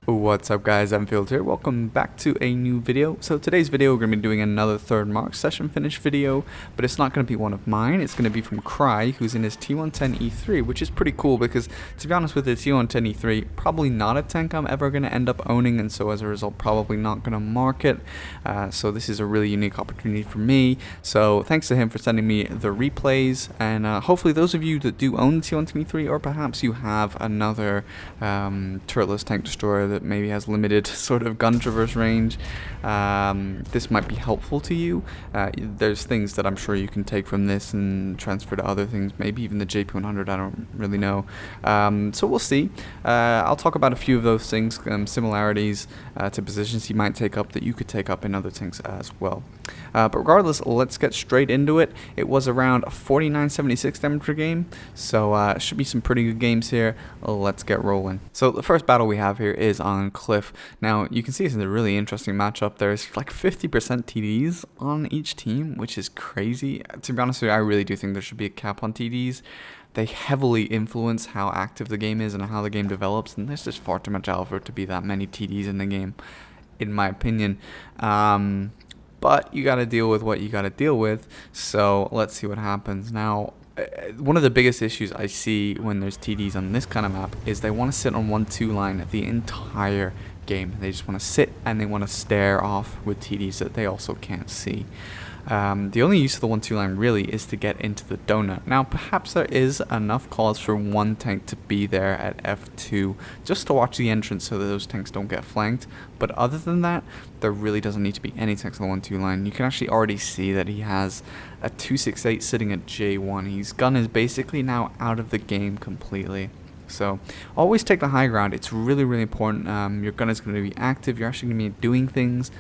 What's up guys, Anfield here, welcome back to a new video. So today's video we're going to be doing another third mark session finish video, but it's not going to be one of mine, it's going to be from Cry, who's in his T110E3, which is pretty cool because, to be honest with the T110E3, probably not a tank I'm ever going to end up owning, and so as a result probably not going to mark it. So this is a really unique opportunity for me, so thanks to him for sending me the replays, and hopefully those of you that do own the T110E3, or perhaps you have another turretless tank destroyer that maybe has limited sort of gun traverse range, this might be helpful to you. There's things that I'm sure you can take from this and transfer to other things, maybe even the JP100, I don't really know. So we'll see. I'll talk about a few of those things, similarities to positions he might take up that you could take up in other tanks as well. But regardless, let's get straight into it. It was around 49.76 damage per game, so it should be some pretty good games here. Let's get rolling. So the first battle we have here is on Cliff. Now you can see it's a really interesting matchup. There's like 50% TDs on each team, which is crazy. To be honest with you, I really do think there should be a cap on TDs. They heavily influence how active the game is and how the game develops, and there's just far too much alpha for it to be that many TDs in the game, in my opinion. But you gotta deal with what you gotta deal with, so let's see what happens. Now, one of the biggest issues I see when there's TDs on this kind of map is they want to sit on 1-2 line the entire game. They just want to sit and they want to stare off with TDs that they also can't see. The only use of the 1-2 line really is to get into the donut. Now perhaps there is enough cause for one tank to be there at F2 just to watch the entrance so that those tanks don't get flanked, but other than that there really doesn't need to be any tanks on the 1-2 line. You can actually already see that he has a 268 sitting at J1. His gun is basically now out of the game completely. So always take the high ground. It's really important. Your gun is going to be active, you're actually going to be doing things.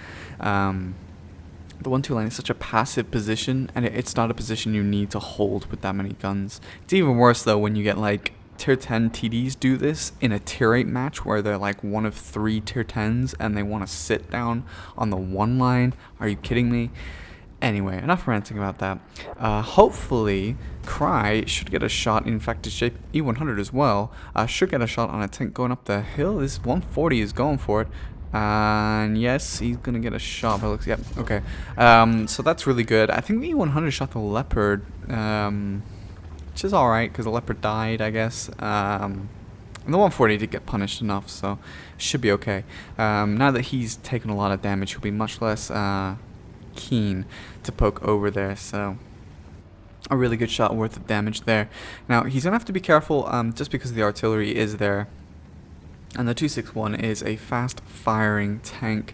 The 1-2 line is such a passive position, and it's not a position you need to hold with that many guns. It's even worse though when you get like tier 10 TDs do this in a tier 8 match where they're like one of 3 tier 10s and they want to sit down on the 1 line. Are you kidding me? Anyway, enough ranting about that. Hopefully Cry should get a shot, in fact his E100 as well, should get a shot on a tank going up the hill. This 140 is going for it. And yes, he's gonna get a shot. But looks, yep, okay. So that's really good. I think the E100 shot the leopard, which is alright because the leopard died, I guess. And the 140 did get punished enough, so should be okay. Now that he's taken a lot of damage, he'll be much less keen to poke over there. So a really good shot worth of damage there. Now he's gonna have to be careful, just because the artillery is there. And the 261 is a fast-firing tank,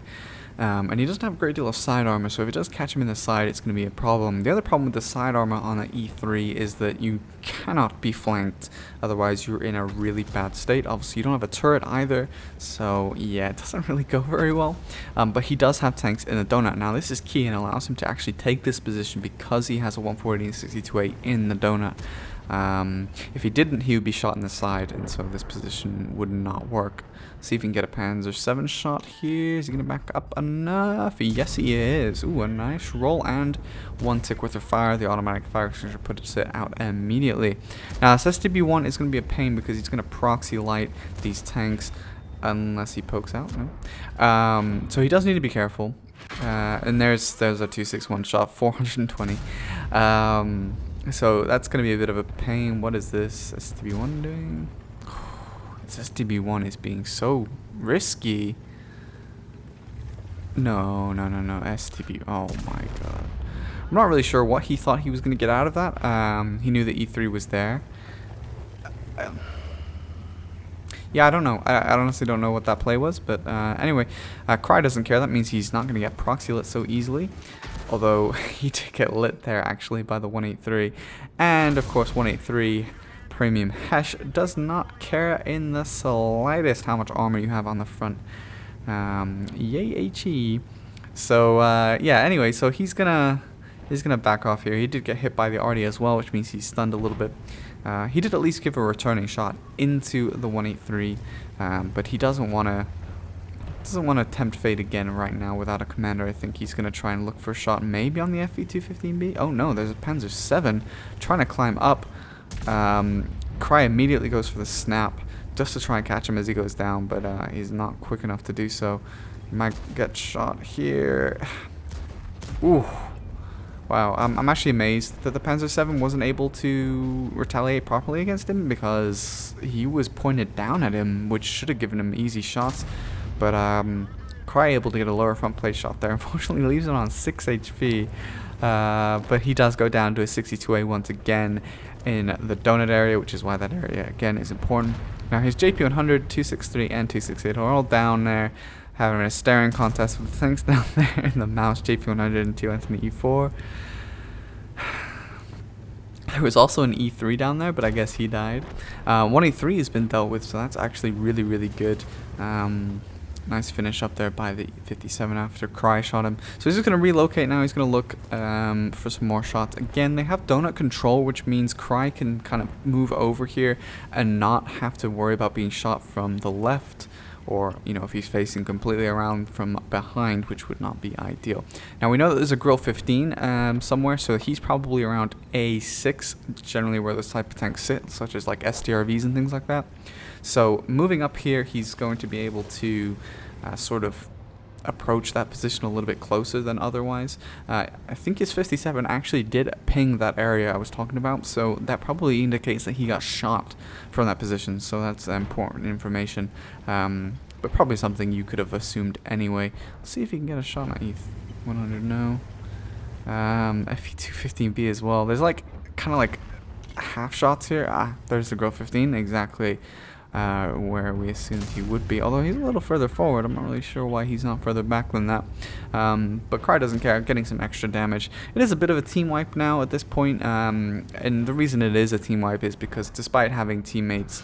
and he doesn't have a great deal of side armor, so if it does catch him in the side, it's going to be a problem. The other problem with the side armor on the E3 is that you cannot be flanked, otherwise you're in a really bad state. Obviously, you don't have a turret either, so yeah, it doesn't really go very well. But he does have tanks in the donut. Now, this is key and allows him to actually take this position because he has a 140 and 62.8 in the donut. If he didn't, he would be shot in the side, and so this position would not work. See if we can get a Panzer 7 shot here. Is he going to back up enough? Yes, he is. Ooh, a nice roll and 1 tick worth of fire. The automatic fire extinguisher puts it out immediately. Now, this STB1 is going to be a pain because he's going to proxy light these tanks unless he pokes out. No. So he does need to be careful. And there's a 261 shot, 420. So that's going to be a bit of a pain. What is this STB1 doing? This STB1 is being so risky. No. STB. Oh my god. I'm not really sure what he thought he was going to get out of that. He knew the E3 was there. Yeah, I don't know. I honestly don't know what that play was. But anyway, Cry doesn't care. That means he's not going to get proxy lit so easily. Although he did get lit there actually by the 183. And of course 183 Premium Hesh does not care in the slightest how much armor you have on the front. Yay HE. So yeah, anyway, so he's gonna back off here. He did get hit by the RD as well, which means he's stunned a little bit. He did at least give a returning shot into the 183, but he doesn't want to tempt fate again right now without a commander. I think he's going to try and look for a shot maybe on the FV215B. Oh no, there's a Panzer 7 trying to climb up. Cry immediately goes for the snap just to try and catch him as he goes down, but he's not quick enough to do so. He might get shot here. Ooh. Wow, I'm actually amazed that the Panzer 7 wasn't able to retaliate properly against him, because he was pointed down at him, which should have given him easy shots. But Cry able to get a lower front plate shot there. Unfortunately, leaves him on 6 HP. But he does go down to a 62A once again in the donut area, which is why that area again is important. Now his JP100, 263, and 268 are all down there, having a staring contest with the things down there in the mouse JP100 and T110E3. There was also an E3 down there, but I guess he died. 1E3 has been dealt with, so that's actually really, really good. Nice finish up there by the 57 after Cry shot him. So he's just going to relocate now. He's going to look for some more shots. Again, they have donut control, which means Cry can kind of move over here and not have to worry about being shot from the left, or, you know, if he's facing completely around from behind, which would not be ideal. Now we know that there's a Grill 15 somewhere, so he's probably around A6, generally where this type of tanks sit, such as like STRVs and things like that. So moving up here, he's going to be able to sort of approach that position a little bit closer than otherwise. I think his 57 actually did ping that area I was talking about, so that probably indicates that he got shot from that position, so that's important information, but probably something you could have assumed anyway. Let's see if he can get a shot on E100. No. FE215B as well. There's like kind of like half shots here. There's the Grill 15, exactly where we assumed he would be, although he's a little further forward. I'm not really sure why he's not further back than that, but Cry doesn't care, getting some extra damage. It is a bit of a team wipe now at this point, and the reason it is a team wipe is because despite having teammates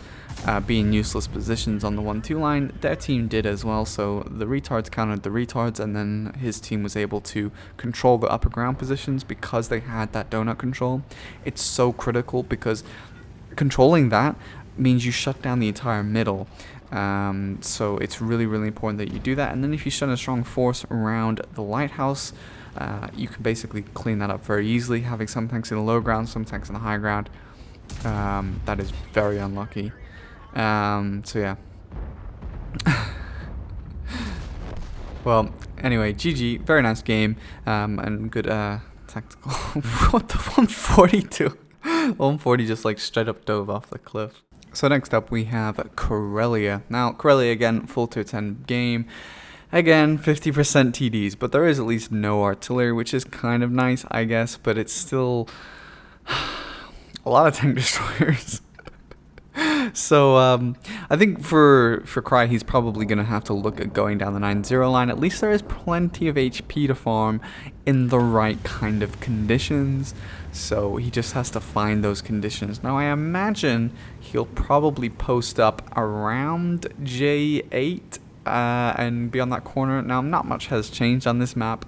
be in useless positions on the 1-2 line, their team did as well, so the retards countered the retards, and then his team was able to control the upper ground positions because they had that donut control. It's so critical because controlling that means you shut down the entire middle, so it's really, really important that you do that. And then if you send a strong force around the lighthouse, you can basically clean that up very easily, having some tanks in the low ground, some tanks in the high ground. That is very unlucky. So yeah. Well, anyway, GG, very nice game, and good tactical. What, the 142? 140 just like straight up dove off the cliff. So next up we have Corellia. Now Corellia, again, full tier 10 game. Again, 50% TDs, but there is at least no artillery, which is kind of nice, I guess, but it's still a lot of tank destroyers. So I think for Cry, he's probably going to have to look at going down the 9-0 line. At least there is plenty of HP to farm in the right kind of conditions. So he just has to find those conditions. Now I imagine he'll probably post up around J8 and be on that corner. Now not much has changed on this map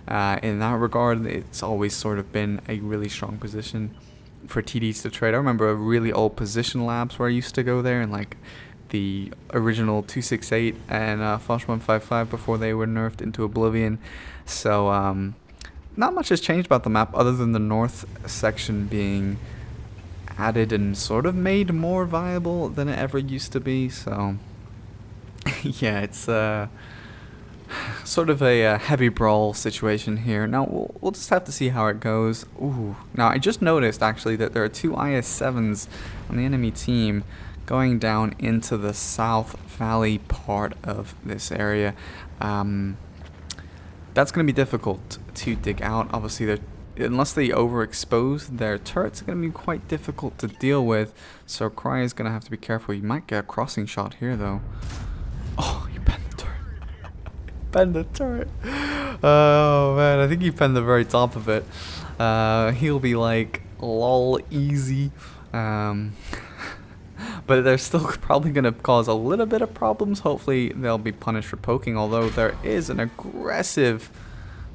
in that regard. It's always sort of been a really strong position for TDs to trade. I remember a really old position labs where I used to go there, and like the original 268 and Fosh 155 before they were nerfed into oblivion. So not much has changed about the map other than the north section being added and sort of made more viable than it ever used to be. So yeah, it's sort of a heavy brawl situation here. Now we'll just have to see how it goes. Ooh, now I just noticed actually that there are 2 IS-7s on the enemy team going down into the South Valley part of this area. That's going to be difficult to dig out. Obviously, unless they overexpose their turrets, it's going to be quite difficult to deal with. So Cry is going to have to be careful. You might get a crossing shot here, though. Oh, you bent the turret. Bend the turret. Oh man, I think he penned the very top of it. He'll be like, lol, easy. But they're still probably going to cause a little bit of problems. Hopefully they'll be punished for poking, although there is an aggressive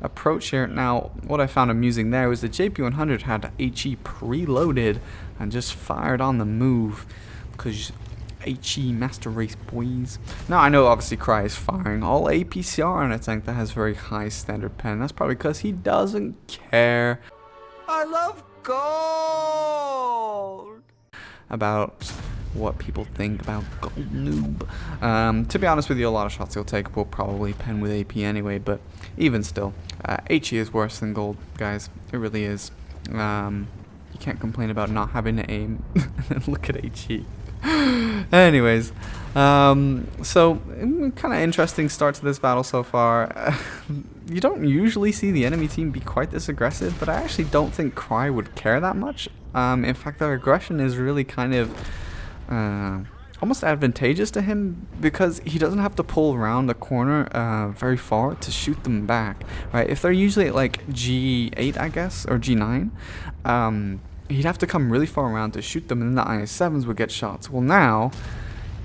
approach here. Now, what I found amusing there was the JP100 had HE preloaded and just fired on the move, because HE master race, boys. Now I know obviously Cry is firing all APCR on a tank that has very high standard pen. That's probably because he doesn't care. I love gold about what people think about Gold Noob. To be honest with you, a lot of shots he'll take will probably pen with AP anyway, but even still, HE is worse than Gold, guys. It really is. You can't complain about not having to aim. Look at HE. Anyways, so kind of interesting start to this battle so far. You don't usually see the enemy team be quite this aggressive, but I actually don't think Cry would care that much. In fact, their aggression is really kind of almost advantageous to him, because he doesn't have to pull around the corner very far to shoot them back, right? If they're usually at like G8, I guess, or G9, he'd have to come really far around to shoot them, and then the IS-7s would get shots. Well, now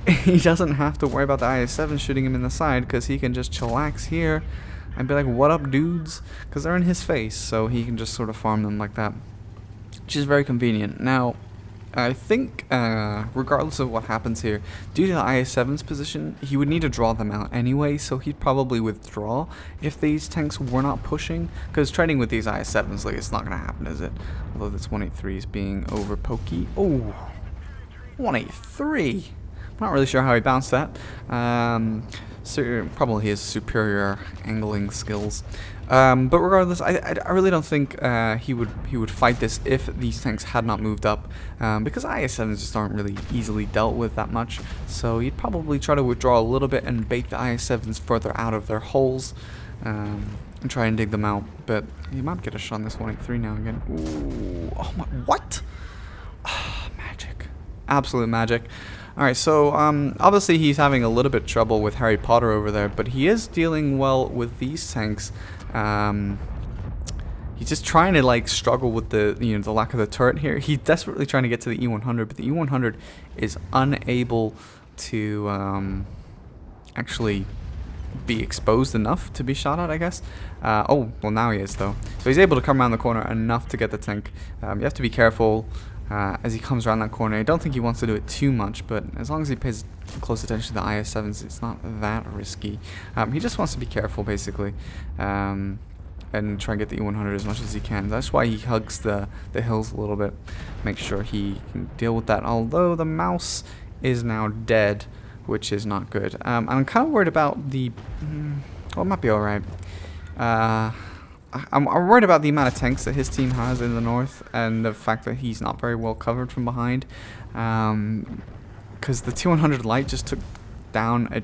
he doesn't have to worry about the IS-7 shooting him in the side, because he can just chillax here and be like, what up, dudes? Because they're in his face, so he can just sort of farm them like that, which is very convenient. Now, I think, regardless of what happens here, due to the IS-7's position, he would need to draw them out anyway, so he'd probably withdraw if these tanks were not pushing, because trading with these IS-7s, like, it's not going to happen, is it? Although this 183 is being over pokey. Oh, 183. I'm not really sure how he bounced that. So probably his superior angling skills. But regardless, I really don't think he would fight this if these tanks had not moved up, because IS-7s just aren't really easily dealt with that much. So he'd probably try to withdraw a little bit and bait the IS-7s further out of their holes, and try and dig them out. But he might get a shot on this 183 now again. Ooh, oh my, what? Magic, absolute magic. Alright, so obviously he's having a little bit of trouble with Harry Potter over there, but he is dealing well with these tanks. He's just trying to like struggle with the the lack of the turret here. He's desperately trying to get to the E100, but the E100 is unable to actually be exposed enough to be shot at, I guess. Oh, well, now he is though. So he's able to come around the corner enough to get the tank. You have to be careful as he comes around that corner. I don't think he wants to do it too much, but as long as he pays close attention to the IS-7s, it's not that risky. He just wants to be careful, basically, and try and get the E100 as much as he can. That's why he hugs the hills a little bit, make sure he can deal with that. Although the mouse is now dead, which is not good. I'm kind of worried about the... well, it might be alright. I'm worried about the amount of tanks that his team has in the north, and the fact that he's not very well covered from behind. Because the T100 Light just took down a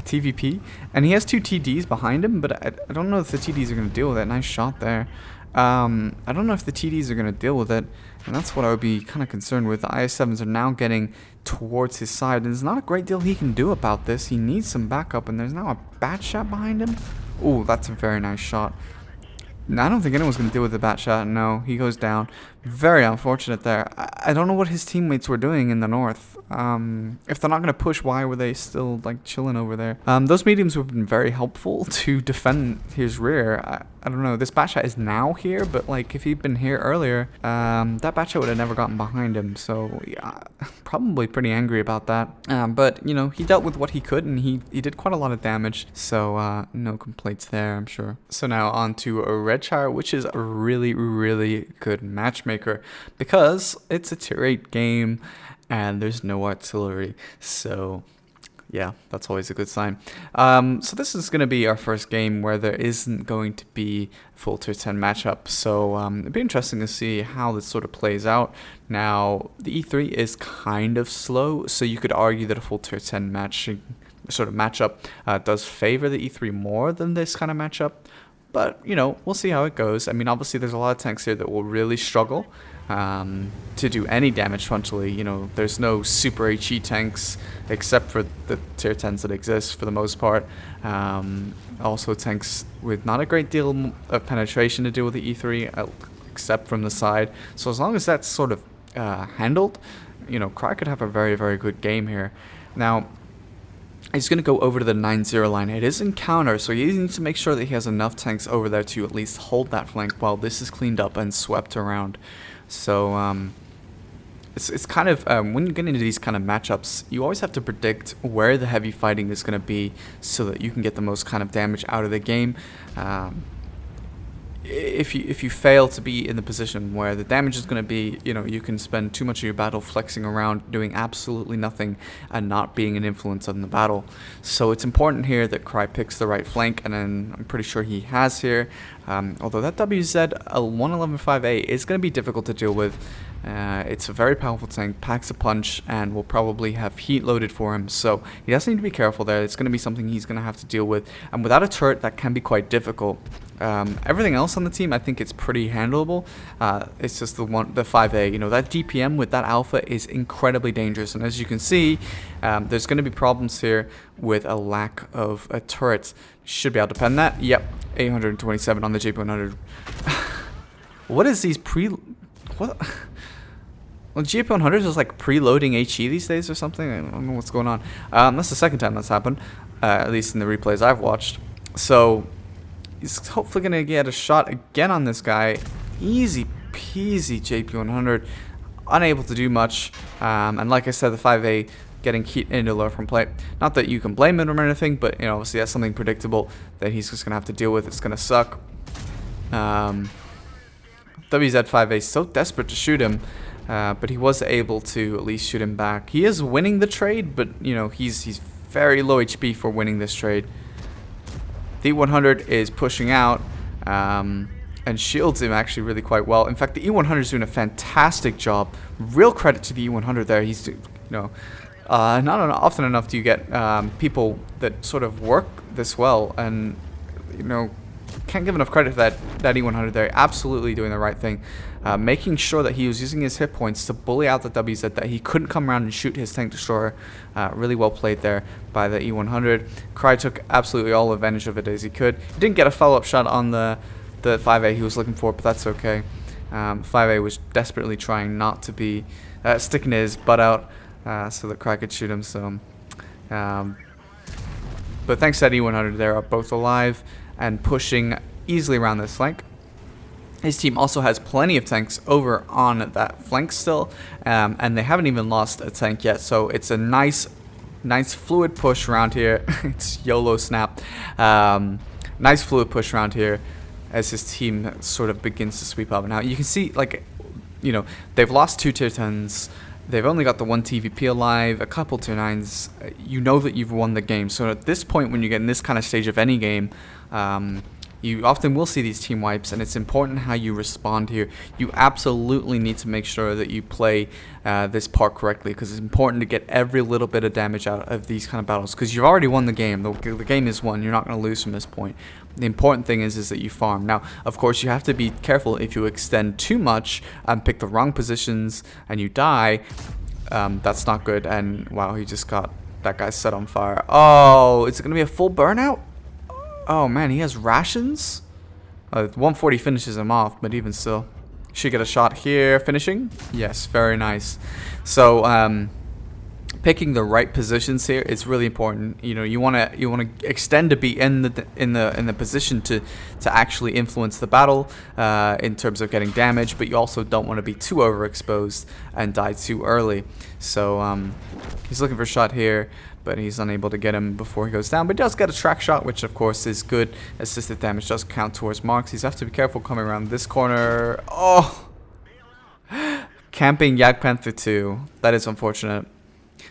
TVP, and he has two TDs behind him, but I don't know if the TDs are going to deal with it. Nice shot there. I don't know if the TDs are going to deal with it, and that's what I would be kind of concerned with. The IS-7s are now getting towards his side, and there's not a great deal he can do about this. He needs some backup, and there's now a bat shot behind him. Ooh, that's a very nice shot. I don't think anyone's going to deal with the bat shot. No, he goes down. Very unfortunate there. I don't know what his teammates were doing in the north. If they're not going to push, why were they still like chilling over there? Those mediums have been very helpful to defend his rear. I don't know. This bat shot is now here, but like if he'd been here earlier, that bat shot would have never gotten behind him. So yeah, probably pretty angry about that. But you know, he dealt with what he could, and he did quite a lot of damage. So no complaints there, I'm sure. So now on to a Redshire, which is a really, really good matchmaker because it's a tier 8 game and there's no artillery. So yeah, that's always a good sign. So this is going to be our first game where there isn't going to be full tier 10 matchup. So it'd be interesting to see how this sort of plays out. Now, the E3 is kind of slow, so you could argue that a full tier 10 matchup does favor the E3 more than this kind of matchup. But, you know, we'll see how it goes. I mean, obviously, there's a lot of tanks here that will really struggle to do any damage frontally. You know, there's no super HE tanks except for the tier 10s that exist for the most part. Also, tanks with not a great deal of penetration to deal with the E3, except from the side. So as long as that's sort of handled, you know, Cry could have a very, very good game here. Now, he's going to go over to the 9-0 line. It is in counter, so he needs to make sure that he has enough tanks over there to at least hold that flank while this is cleaned up and swept around. So it's kind of, when you get into these kind of matchups, you always have to predict where the heavy fighting is going to be so that you can get the most kind of damage out of the game. if you fail to be in the position where the damage is going to be, you can spend too much of your battle flexing around, doing absolutely nothing, and not being an influence on the battle. So it's important here that Cry picks the right flank, and then I'm pretty sure he has here. Although that WZ 1115A is going to be difficult to deal with. It's a very powerful tank, packs a punch, and will probably have heat loaded for him, so he does need to be careful there. It's going to be something he's going to have to deal with, and without a turret, that can be quite difficult. Everything else on the team, I think it's pretty handleable. It's just the 5A. That DPM with that alpha is incredibly dangerous, and as you can see, there's going to be problems here with a lack of a turret. Should be able to pen that. Yep, 827 on the JP100. What is these what? Well, GP100 is like preloading HE these days or something. I don't know what's going on. That's the second time that's happened, at least in the replays I've watched. So he's hopefully going to get a shot again on this guy. Easy peasy JP100. Unable to do much. And like I said, the 5A getting heat into lower from plate. Not that you can blame him or anything, but obviously that's something predictable that he's just going to have to deal with. It's going to suck. WZ5A is so desperate to shoot him. But he was able to at least shoot him back. He is winning the trade, but he's very low HP for winning this trade. The E100 is pushing out and shields him actually really quite well. In fact, the E100 is doing a fantastic job. Real credit to the E100 there. He's not often enough do you get people that sort of work this well, and can't give enough credit to that E100 there. Absolutely doing the right thing. Making sure that he was using his hit points to bully out the WZ, that he couldn't come around and shoot his tank destroyer. Really well played there by the E100. Cry took absolutely all advantage of it as he could. He didn't get a follow-up shot on the 5A he was looking for, but that's okay. 5A was desperately trying not to be sticking his butt out so that Cry could shoot him. So, but thanks to that E100, they are both alive and pushing easily around this flank. His team also has plenty of tanks over on that flank still, and they haven't even lost a tank yet, so it's a nice fluid push around here. It's YOLO snap. Nice fluid push around here as his team sort of begins to sweep up. Now you can see, they've lost 2 tier 10s. They've only got the 1 TVP alive, a couple tier 9s. You know that you've won the game. So at this point, when you get in this kind of stage of any game, you often will see these team wipes, and it's important how you respond here. You absolutely need to make sure that you play this part correctly, because it's important to get every little bit of damage out of these kind of battles, because you've already won the game. The game is won. You're not going to lose from this point. The important thing is that you farm. Now, of course, you have to be careful if you extend too much and pick the wrong positions and you die. That's not good. And wow, he just got that guy set on fire. Oh, is it going to be a full burnout? Oh man, he has rations? 140 finishes him off, but even still. Should get a shot here. Finishing? Yes, very nice. So, picking the right positions here is really important. You want to extend to be in the position to actually influence the battle in terms of getting damage, but you also don't want to be too overexposed and die too early. So he's looking for a shot here, but he's unable to get him before he goes down. But he does get a track shot, which of course is good. Assisted damage does count towards marks. He's have to be careful coming around this corner. Oh, camping Jagdpanther 2. That is unfortunate.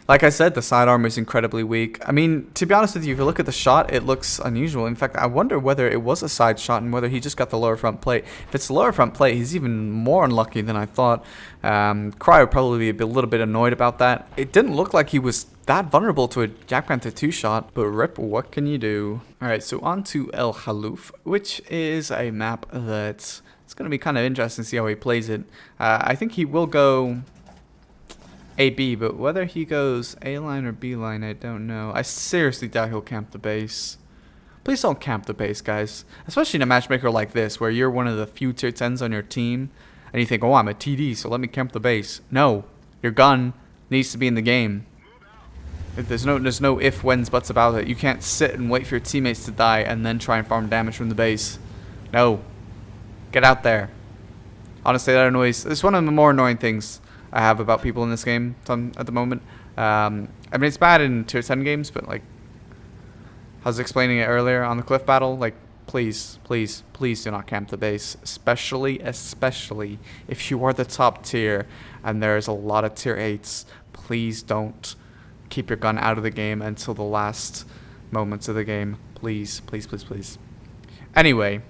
Like I said, the sidearm is incredibly weak. I mean, to be honest with you, if you look at the shot, it looks unusual. In fact, I wonder whether it was a side shot and whether he just got the lower front plate. If it's the lower front plate, he's even more unlucky than I thought. Cry would probably be a little bit annoyed about that. It didn't look like he was that vulnerable to a Jagdpanther 2 shot, but rip, what can you do? Alright, so on to El Halluf, which is a map that's it's going to be kind of interesting to see how he plays it. I think he will go AB, but whether he goes A line or B line, I don't know. I seriously doubt he'll camp the base. Please don't camp the base, guys. Especially in a matchmaker like this, where you're one of the few tier 10s on your team, and you think, oh, I'm a TD, so let me camp the base. No, your gun needs to be in the game. If there's no if, whens, buts about it. You can't sit and wait for your teammates to die and then try and farm damage from the base. No. Get out there. Honestly, that annoys. It's one of the more annoying things I have about people in this game at the moment. I mean, it's bad in tier 10 games, but like I was explaining it earlier on the cliff battle, like Please, please, please do not camp the base. Especially if you are the top tier and there's a lot of tier 8s. Please don't keep your gun out of the game until the last moments of the game. Please, please, please, please. Anyway,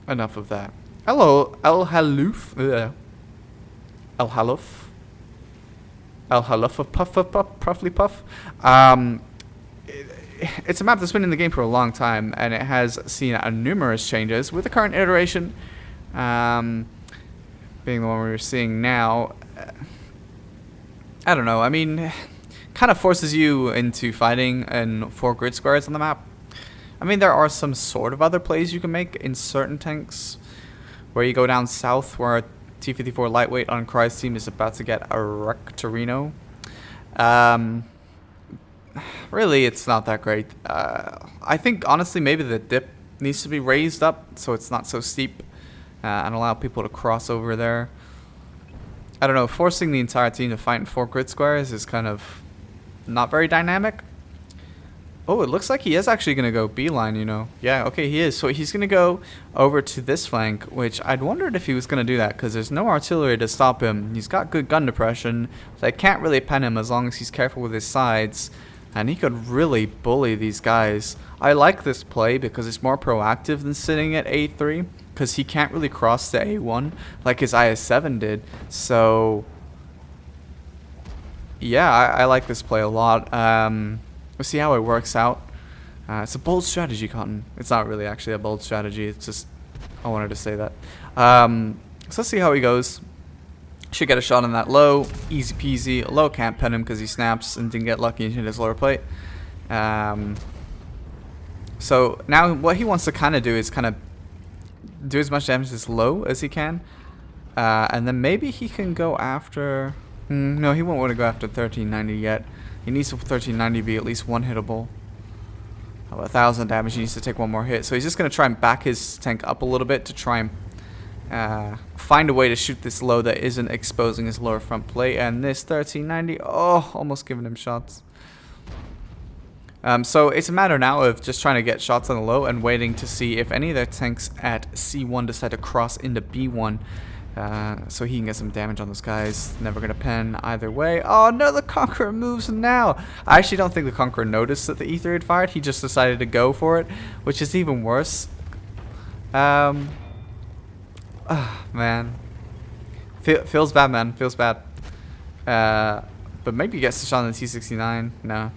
enough of that. Hello, Halluf. Halluf. Halluf of Puffly Puff. It's a map that's been in the game for a long time, and it has seen numerous changes, with the current iteration being the one we're seeing now. I don't know, I mean, kind of forces you into fighting in 4 grid squares on the map. I mean, there are some sort of other plays you can make in certain tanks, where you go down south where T-54 lightweight on Cry's team is about to get a wreck Torino. Really, it's not that great. I think, honestly, maybe the dip needs to be raised up so it's not so steep and allow people to cross over there. I don't know, forcing the entire team to fight in 4 grid squares is kind of not very dynamic. Oh, it looks like he is actually going to go beeline, you know. Yeah, okay, he is. So he's going to go over to this flank, which I'd wondered if he was going to do that, because there's no artillery to stop him. He's got good gun depression. They can't really pen him as long as he's careful with his sides. And he could really bully these guys. I like this play because it's more proactive than sitting at A3, because he can't really cross to A1 like his IS-7 did. So, yeah, I like this play a lot. We'll see how it works out. It's a bold strategy, Cotton. It's not really actually a bold strategy. It's just, I wanted to say that. So let's see how he goes. Should get a shot on that low. Easy peasy. Low can't pen him because he snaps and didn't get lucky and hit his lower plate. So now what he wants to kind of do is kind of do as much damage as low as he can. And then maybe he can go after... no, he won't want to go after 1390 yet. He needs 1390 to be at least one hittable. 1,000 damage, he needs to take one more hit. So he's just going to try and back his tank up a little bit to try and find a way to shoot this low that isn't exposing his lower front plate. And this 1390, oh, almost giving him shots. So it's a matter now of just trying to get shots on the low and waiting to see if any of their tanks at C1 decide to cross into B1. So he can get some damage on those guys. Never going to pen either way. Oh no, the Conqueror moves now. I actually don't think the Conqueror noticed that the E3 had fired. He just decided to go for it, which is even worse. Man. Feels bad, man. Feels bad. But maybe he gets the shot on the T69. No.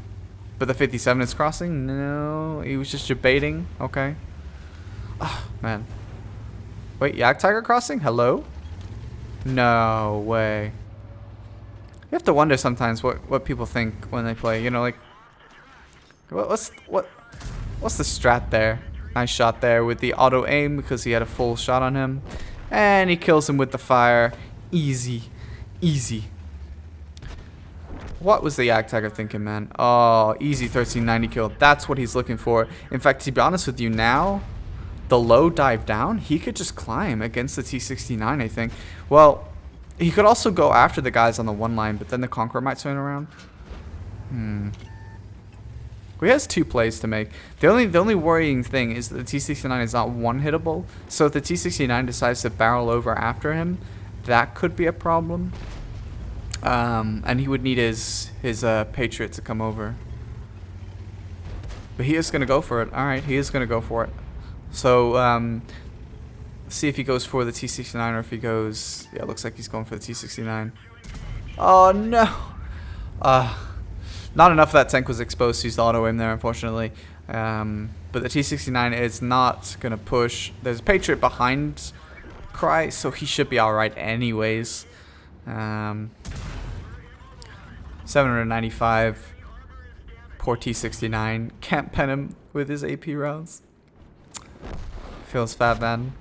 But the 57 is crossing? No. He was just debating. Okay. Oh, man. Wait, Yak Tiger crossing? Hello? No way. You have to wonder sometimes what people think when they play. You know, like, what's the strat there? Nice shot there with the auto aim because he had a full shot on him. And he kills him with the fire. Easy. Easy. What was the Yak Tiger thinking, man? Oh, easy 1390 kill. That's what he's looking for. In fact, to be honest with you now, the low dive down, he could just climb against the T69, I think. Well, he could also go after the guys on the one line, but then the Conqueror might turn around. He has 2 plays to make. The only worrying thing is that the T69 is not one-hittable. So if the T69 decides to barrel over after him, that could be a problem. And he would need his Patriot to come over. But he is going to go for it. Alright, he is going to go for it. So, see if he goes for the T69 or if he goes... Yeah, it looks like he's going for the T69. Oh, no! Not enough of that tank was exposed to use the auto aim there, unfortunately. But the T69 is not going to push. There's a Patriot behind Cry, so he should be alright anyways. 795. Poor T69. Can't pen him with his AP rounds. Feels fat, man.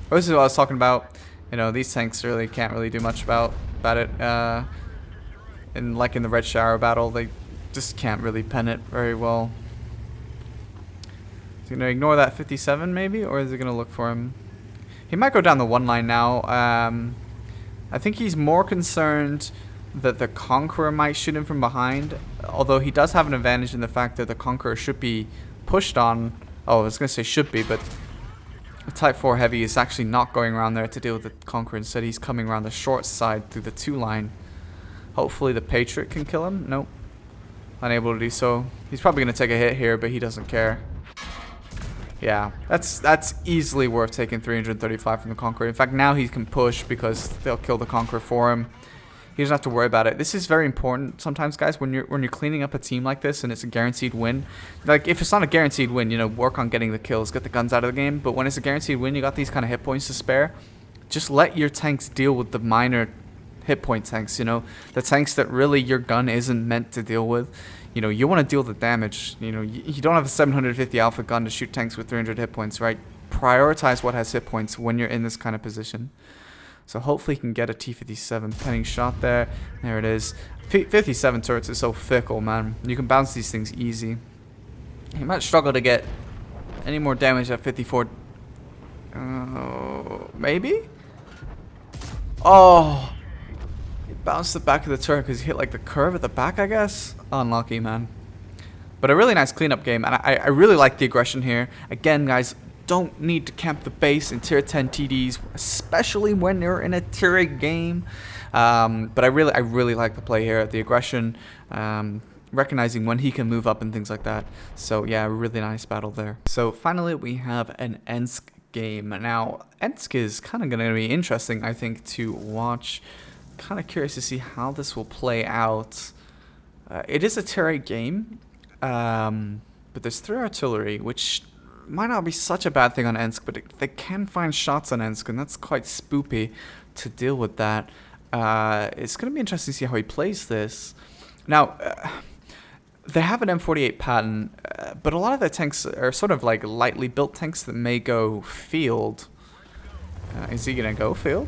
This is what I was talking about. You know, these tanks really can't really do much about it. And like in the Redshire battle, they just can't really pen it very well. Is he going to ignore that 57 maybe, or is he going to look for him? He might go down the one line now. I think he's more concerned that the Conqueror might shoot him from behind, although he does have an advantage in the fact that the Conqueror should be pushed on. Oh, I was going to say should be, but The Type 4 Heavy is actually not going around there to deal with the Conqueror. Instead, he's coming around the short side through the 2 line. Hopefully the Patriot can kill him. Nope. Unable to do so. He's probably going to take a hit here, but he doesn't care. Yeah, that's easily worth taking 335 from the Conqueror. In fact, now he can push because they'll kill the Conqueror for him. He doesn't have to worry about it. This is very important sometimes, guys, when you're cleaning up a team like this and it's a guaranteed win. Like, if it's not a guaranteed win, you know, work on getting the kills, get the guns out of the game. But when it's a guaranteed win, you got these kind of hit points to spare. Just let your tanks deal with the minor hit point tanks, you know, the tanks that really your gun isn't meant to deal with. You know, you want to deal the damage. You know, you don't have a 750 alpha gun to shoot tanks with 300 hit points, right? Prioritize what has hit points when you're in this kind of position. So hopefully he can get a T57 penning shot there. There it is. 57 turrets is so fickle, man. You can bounce these things easy. He might struggle to get any more damage at 54. Maybe? Oh! He bounced the back of the turret because he hit like the curve at the back, I guess. Unlucky, man. But a really nice cleanup game. And I really like the aggression here. Again, guys, don't need to camp the base in tier 10 TDs, especially when you're in a tier 8 game. But I really like the play here, the aggression, recognizing when he can move up and things like that. So yeah, really nice battle there. So finally we have an Ensk game. Now Ensk is kind of going to be interesting, I think, to watch. Kind of curious to see how this will play out. It is a tier 8 game, but there's 3 artillery, which might not be such a bad thing on Ensk, but they can find shots on Ensk, and that's quite spoopy to deal with that. It's going to be interesting to see how he plays this. Now, they have an M48 pattern, but a lot of their tanks are sort of like lightly built tanks that may go field. Is he going to go field?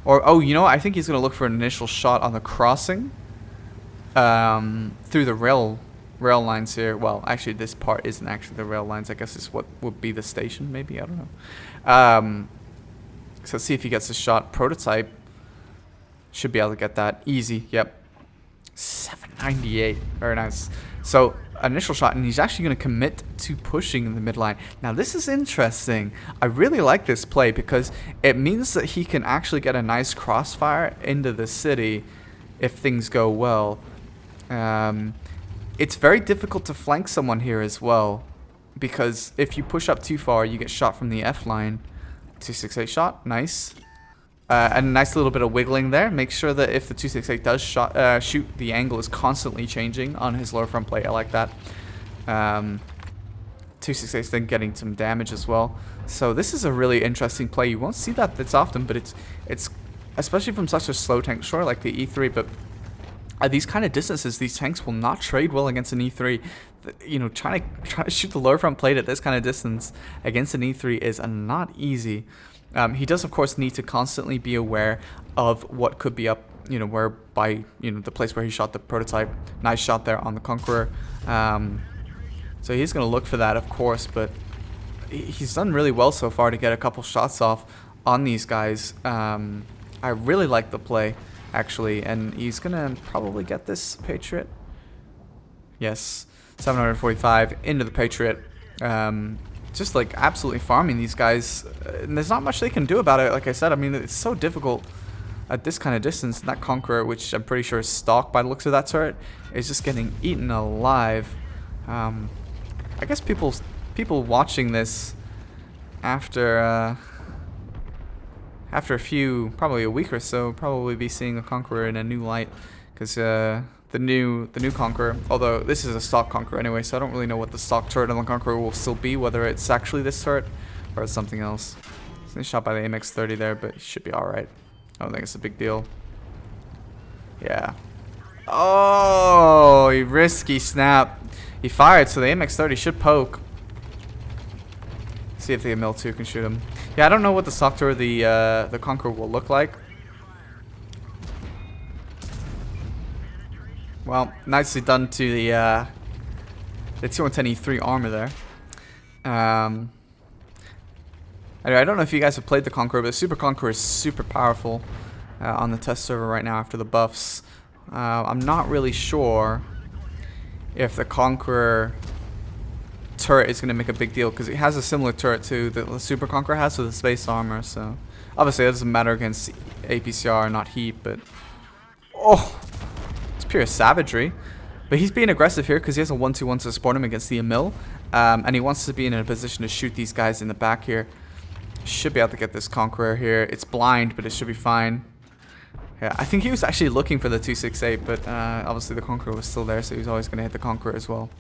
Or, oh, you know what? I think he's going to look for an initial shot on the crossing through the rail lines here. Well, actually, this part isn't actually the rail lines. I guess it's what would be the station, maybe. I don't know. So let's see if he gets a shot. Prototype should be able to get that. Easy. Yep. 798. Very nice. So, initial shot, and he's actually going to commit to pushing in the midline. Now, this is interesting. I really like this play because it means that he can actually get a nice crossfire into the city if things go well. It's very difficult to flank someone here as well, because if you push up too far, you get shot from the F line. 268 shot, nice. And a nice little bit of wiggling there. Make sure that if the 268 does shoot, the angle is constantly changing on his lower front plate. I like that. 268 then getting some damage as well. So this is a really interesting play. You won't see that often, but it's especially from such a slow tank, sure, like the E3, but at these kind of distances, these tanks will not trade well against an E3. You know, trying to shoot the lower front plate at this kind of distance against an E3 is not easy. He does, of course, need to constantly be aware of what could be up, you know, whereby, you know, the place where he shot the prototype. Nice shot there on the Conqueror. So he's going to look for that, of course, but he's done really well so far to get a couple shots off on these guys. I really like the play, actually, and he's going to probably get this Patriot. Yes, 745 into the Patriot. Just like absolutely farming these guys, and there's not much they can do about it. Like I said, I mean, it's so difficult at this kind of distance. And that Conqueror, which I'm pretty sure is stock by the looks of that turret, is just getting eaten alive. I guess people watching this after a few, probably a week or so, probably be seeing the Conqueror in a new light, because the new Conqueror, although this is a stock Conqueror anyway, so I don't really know what the stock turret on the Conqueror will still be, whether it's actually this turret or it's something else. He's shot by the MX-30 there, but he should be alright. I don't think it's a big deal. Yeah. Oh, risky snap. He fired, so the MX-30 should poke. See if the ML2 can shoot him. Yeah, I don't know what the stock turret the Conqueror will look like. Well, nicely done to the T110E3 armor there. Anyway, I don't know if you guys have played the Conqueror, but the Super Conqueror is super powerful on the test server right now after the buffs. I'm not really sure if the Conqueror turret is going to make a big deal because it has a similar turret to the Super Conqueror has with the space armor. So obviously it doesn't matter against APCR, not heat, but oh, it's pure savagery. But he's being aggressive here because he has a 1-2-1 to support him against the Emil, and he wants to be in a position to shoot these guys in the back here. Should be able to get this Conqueror here. It's blind, but it should be fine. Yeah, I think he was actually looking for the 268, but obviously the Conqueror was still there, so he was always going to hit the Conqueror as well.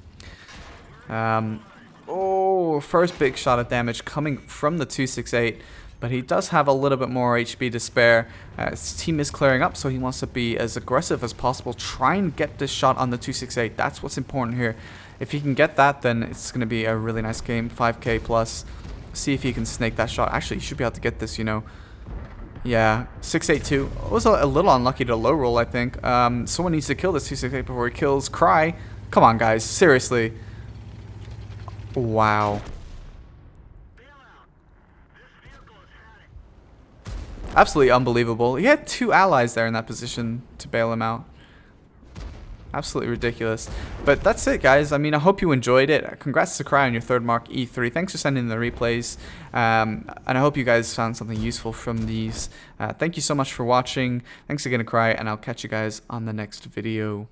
Oh, first big shot of damage coming from the 268, but he does have a little bit more HP to spare. His team is clearing up, so he wants to be as aggressive as possible. Try and get this shot on the 268. That's what's important here. If he can get that, then it's going to be a really nice game, 5k plus. See if he can snake that shot. Actually, he should be able to get this, you know. Yeah, 682. It was a little unlucky to low roll, I think. Someone needs to kill this 268 before he kills Cry. Come on, guys. Seriously. Wow. Absolutely unbelievable. He had 2 allies there in that position to bail him out. Absolutely ridiculous. But that's it, guys. I mean, I hope you enjoyed it. Congrats to Cry on your 3rd mark E3. Thanks for sending the replays. And I hope you guys found something useful from these. Thank you so much for watching. Thanks again to Cry, and I'll catch you guys on the next video.